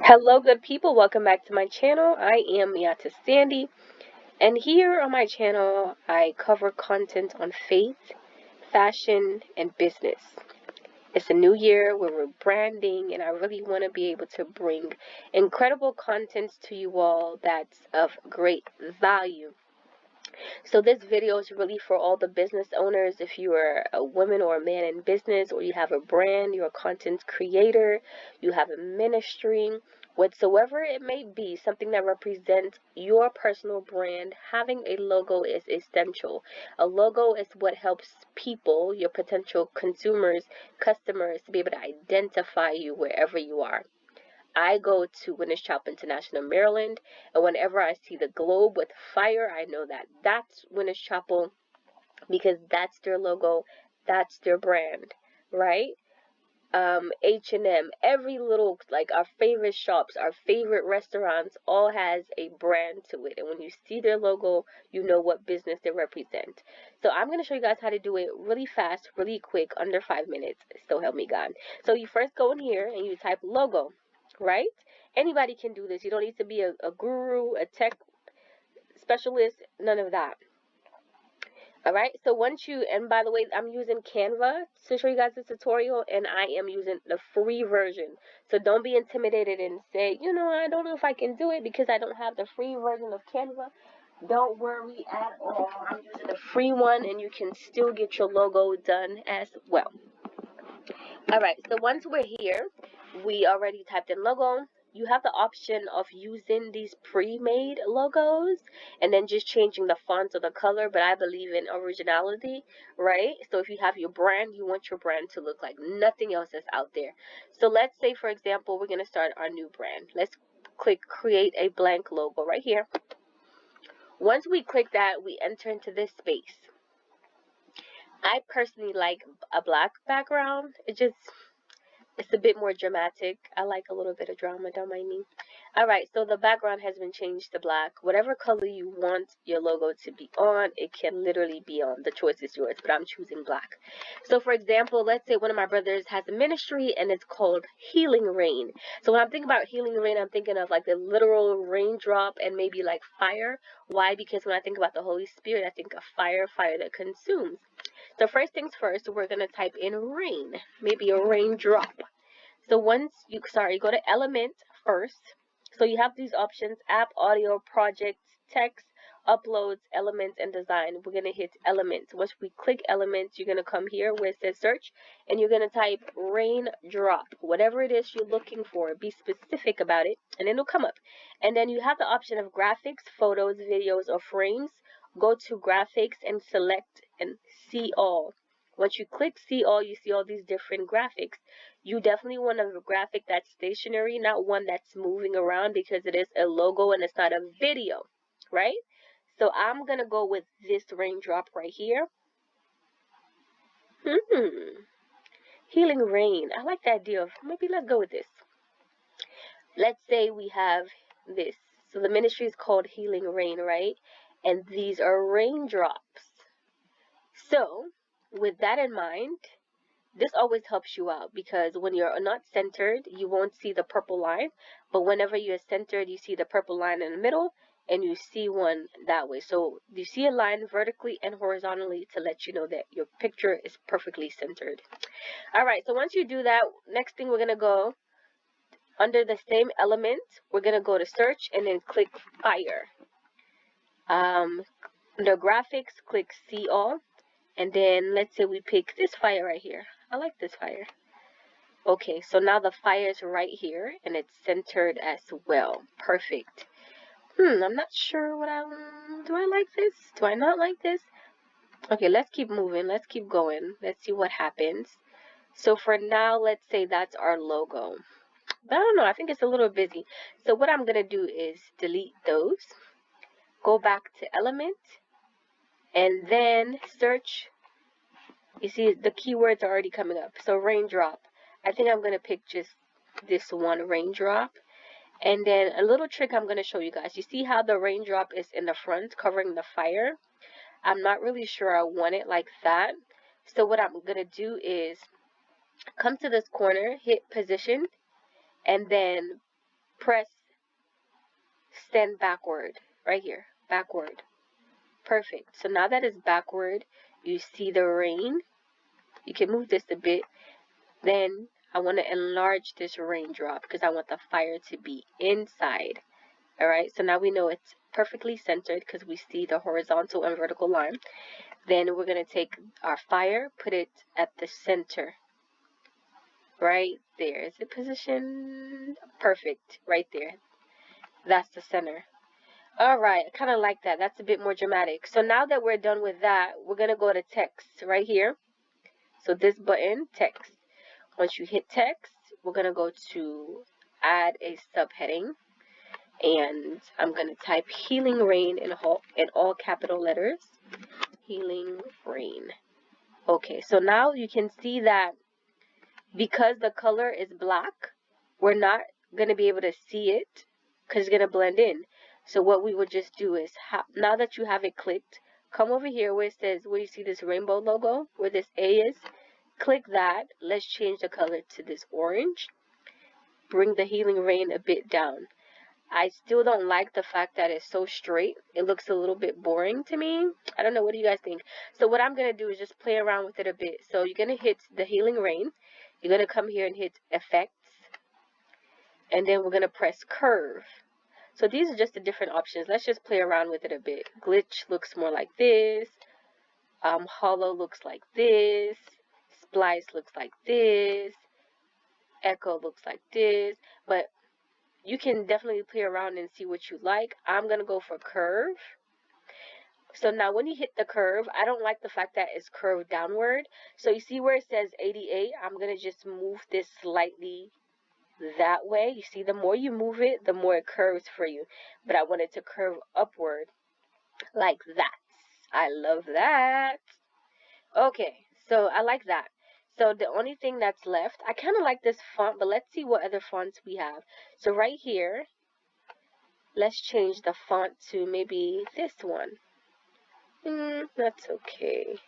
Hello, good people. Welcome back to my channel. I am Miatta Sandy, and here on my channel, I cover content on faith, fashion, and business. It's a new year where we're branding, and I really want to be able to bring incredible content to you all that's of great value. So this video is really for all the business owners. If you are a woman or a man in business, or you have a brand, you're a content creator, you have a ministry, whatsoever it may be, something that represents your personal brand, having a logo is essential. A logo is what helps people, your potential consumers, customers, to be able to identify you wherever you are. I go to Winners Chapel International, Maryland, and whenever I see the globe with fire, I know that that's Winners Chapel, because that's their logo, that's their brand, right? H&M, every little, like our favorite shops, our favorite restaurants, all has a brand to it, and when you see their logo, you know what business they represent. So I'm going to show you guys how to do it really fast, really quick, under 5 minutes. So help me God. So you first go in here and you type logo, right? Anybody can do this. You don't need to be a guru, a tech specialist, none of that. All right, so once you, and by the way, I'm using Canva to show you guys this tutorial, and I am using the free version. So don't be intimidated and say, I don't know if I can do it because I don't have the free version of Canva. Don't worry at all. I'm using the free one, and you can still get your logo done as well. All right, so once we're here, we already typed in logo. You have the option of using these pre-made logos and then just changing the font or the color, but I believe in originality, right? So if you have your brand, you want your brand to look like nothing else that's out there. So let's say, for example, we're going to start our new brand. Let's click create a blank logo right here. Once we click that, we enter into this space. I personally like a black background. It's a bit more dramatic. I like a little bit of drama, don't mind me. Alright, so the background has been changed to black. Whatever color you want your logo to be on, it can literally be on. The choice is yours, but I'm choosing black. So for example, let's say one of my brothers has a ministry and it's called Healing Rain. So when I'm thinking about Healing Rain, I'm thinking of like the literal raindrop and maybe like fire. Why? Because when I think about the Holy Spirit, I think of fire, fire that consumes. So first things first, we're going to type in rain, maybe a raindrop. So once you, go to element first. So you have these options: app, audio, projects, text, uploads, elements, and design. We're going to hit elements. Once we click elements, you're going to come here where it says search, and you're going to type raindrop. Whatever it is you're looking for, be specific about it, and it'll come up. And then you have the option of graphics, photos, videos, or frames. Go to graphics and select and see all. Once you click see all, you see all these different graphics. You definitely want a graphic that's stationary, not one that's moving around, because it is a logo and it's not a video, right? So I'm going to go with this raindrop right here. Healing rain. I like the idea of, maybe let's go with this. Let's say we have this. So the ministry is called Healing Rain, right? And these are raindrops. So with that in mind, this always helps you out, because when you're not centered, you won't see the purple line. But whenever you're centered, you see the purple line in the middle, and you see one that way. So you see a line vertically and horizontally to let you know that your picture is perfectly centered. All right, so once you do that, next thing we're going to go under the same element. We're going to go to search and then click fire. Under graphics, click see all. And then let's say we pick this fire right here. I like this fire. Okay, so now the fire is right here and it's centered as well. Perfect. I'm not sure do I like this? Do I not like this? Okay, let's keep moving. Let's keep going. Let's see what happens. So for now, let's say that's our logo. But I don't know, I think it's a little busy. So what I'm going to do is delete those. Go back to element. And then search. You see the keywords are already coming up. So raindrop. I think I'm going to pick just this one, raindrop. And then a little trick I'm going to show you guys. You see how the raindrop is in the front covering the fire? I'm not really sure I want it like that. So what I'm going to do is come to this corner, hit position, and then press stand backward right here, backward. Perfect. So now that it's backward, you see the rain. You can move this a bit. Then I want to enlarge this raindrop because I want the fire to be inside. All right, so now we know it's perfectly centered because we see the horizontal and vertical line. Then we're going to take our fire, put it at the center. Right there. Is it positioned? Perfect. Right there. That's the center. All right, I kind of like that. That's a bit more dramatic. So now that we're done with that, we're going to go to text right here. So this button, text. Once you hit text, we're going to go to add a subheading. And I'm going to type healing rain in all capital letters. Healing rain. Okay, so now you can see that because the color is black, we're not going to be able to see it because it's going to blend in. So what we would just do is, now that you have it clicked, come over here where it says, where you see this rainbow logo, where this A is, click that. Let's change the color to this orange. Bring the healing rain a bit down. I still don't like the fact that it's so straight. It looks a little bit boring to me. I don't know. What do you guys think? So what I'm going to do is just play around with it a bit. So you're going to hit the healing rain. You're going to come here and hit effects. And then we're going to press curve. So these are just the different options. Let's just play around with it a bit. Glitch looks more like this. Hollow looks like this. Splice looks like this. Echo looks like this. But you can definitely play around and see what you like. I'm going to go for curve. So now when you hit the curve, I don't like the fact that it's curved downward. So you see where it says 88? I'm going to just move this slightly that way. You see, the more you move it, the more it curves for you. But I want it to curve upward like that. I love that. Okay, so I like that. So the only thing that's left, I kind of like this font, but let's see what other fonts we have. So right here, let's change the font to maybe this one. That's okay.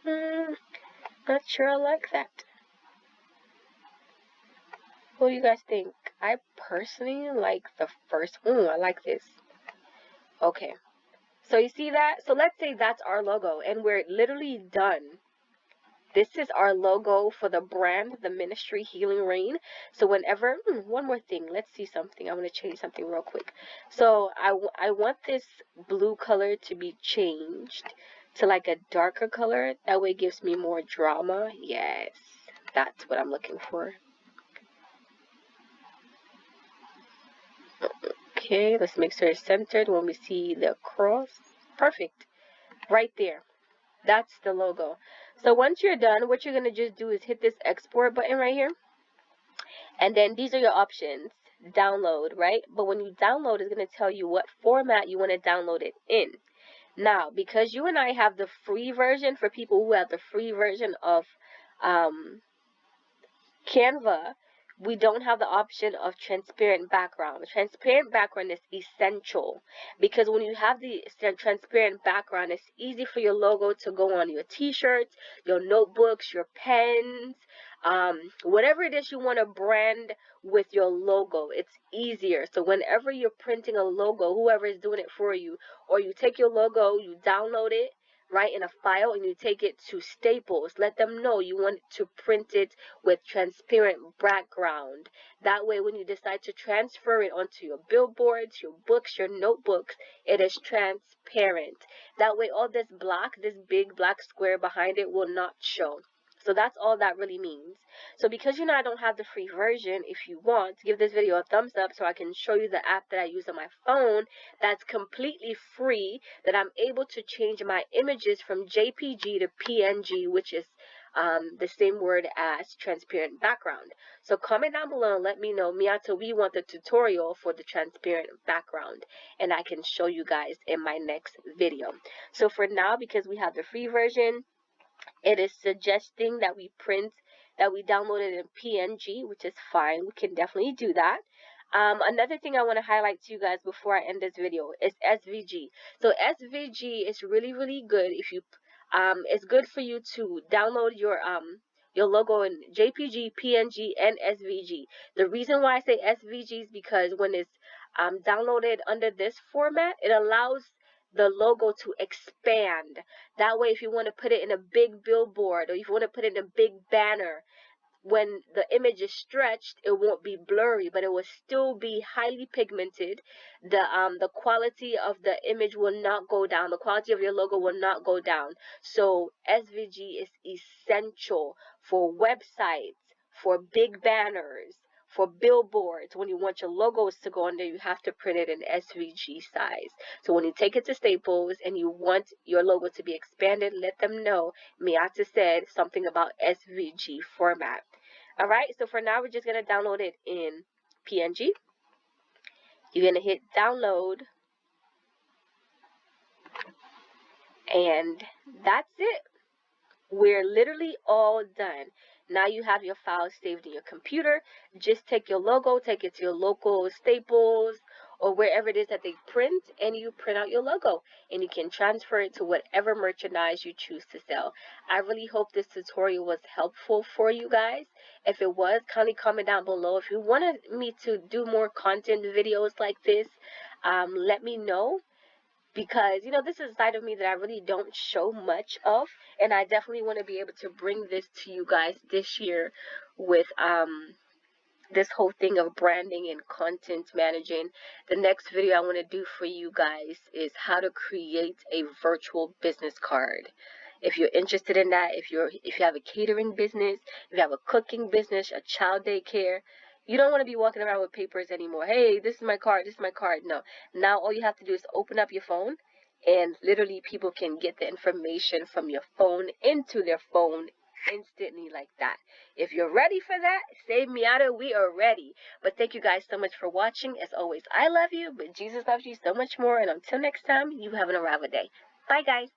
Not sure I like that. What do you guys think? I personally like the first one. I like this. Okay. So you see that? So let's say that's our logo and we're literally done. This is our logo for the brand, the ministry Healing Rain. So whenever, one more thing, let's see something. I want to change something real quick. So I want this blue color to be changed to like a darker color. That way it gives me more drama. Yes, that's what I'm looking for. Okay, let's make sure it's centered when we see the cross. Perfect. Right there. That's the logo. So once you're done, what you're going to just do is hit this export button right here. And then these are your options. Download, right? But when you download, it's going to tell you what format you want to download it in. Now, because you and I have the free version, for people who have the free version of Canva, we don't have the option of transparent background. Transparent background is essential because when you have the transparent background, it's easy for your logo to go on your t-shirts, your notebooks, your pens, whatever it is you want to brand with your logo. It's easier. So whenever you're printing a logo, whoever is doing it for you, or you take your logo, you download it, right, in a file, and you take it to Staples. Let them know you want to print it with transparent background. That way, when you decide to transfer it onto your billboards, your books, your notebooks, it is transparent. That way, all this black, this big black square behind it will not show. So that's all that really means. So because you know I don't have the free version, if you want, give this video a thumbs up so I can show you the app that I use on my phone that's completely free, that I'm able to change my images from JPG to PNG, which is the same word as transparent background. So comment down below and let me know, Miatta, we want the tutorial for the transparent background, and I can show you guys in my next video. So for now, because we have the free version, it is suggesting that we download it in PNG, which is fine. We can definitely do that. Another thing I want to highlight to you guys before I end this video is SVG. So SVG is really, really good if you, it's good for you to download your logo in JPG, PNG, and SVG. The reason why I say SVG is because when it's downloaded under this format, it allows the logo to expand. That way, if you want to put it in a big billboard, or if you want to put it in a big banner, when the image is stretched, it won't be blurry, but it will still be highly pigmented. The quality of the image will not go down. The quality of your logo will not go down. So SVG is essential for websites, for big banners, for billboards. When you want your logos to go on there, you have to print it in SVG size. So when you take it to Staples and you want your logo to be expanded, let them know Miatta said something about SVG format. All right, so for now, we're just going to download it in PNG. You're going to hit download, and that's it. We're literally all done. Now you have your file saved in your computer. Just take your logo, take it to your local Staples or wherever it is that they print, and you print out your logo, and you can transfer it to whatever merchandise you choose to sell. I really hope this tutorial was helpful for you guys. If it was, kindly comment down below. If you wanted me to do more content videos like this, let me know. Because, you know, this is a side of me that I really don't show much of, and I definitely want to be able to bring this to you guys this year with this whole thing of branding and content managing. The next video I want to do for you guys is how to create a virtual business card. If you're interested in that, if you have a catering business, if you have a cooking business, a child daycare, you don't want to be walking around with papers anymore. Hey, this is my card, this is my card. No. Now all you have to do is open up your phone, and literally people can get the information from your phone into their phone instantly like that. If you're ready for that, say Miatta, we are ready. But thank you guys so much for watching. As always, I love you, but Jesus loves you so much more. And until next time, you have an arrival day. Bye, guys.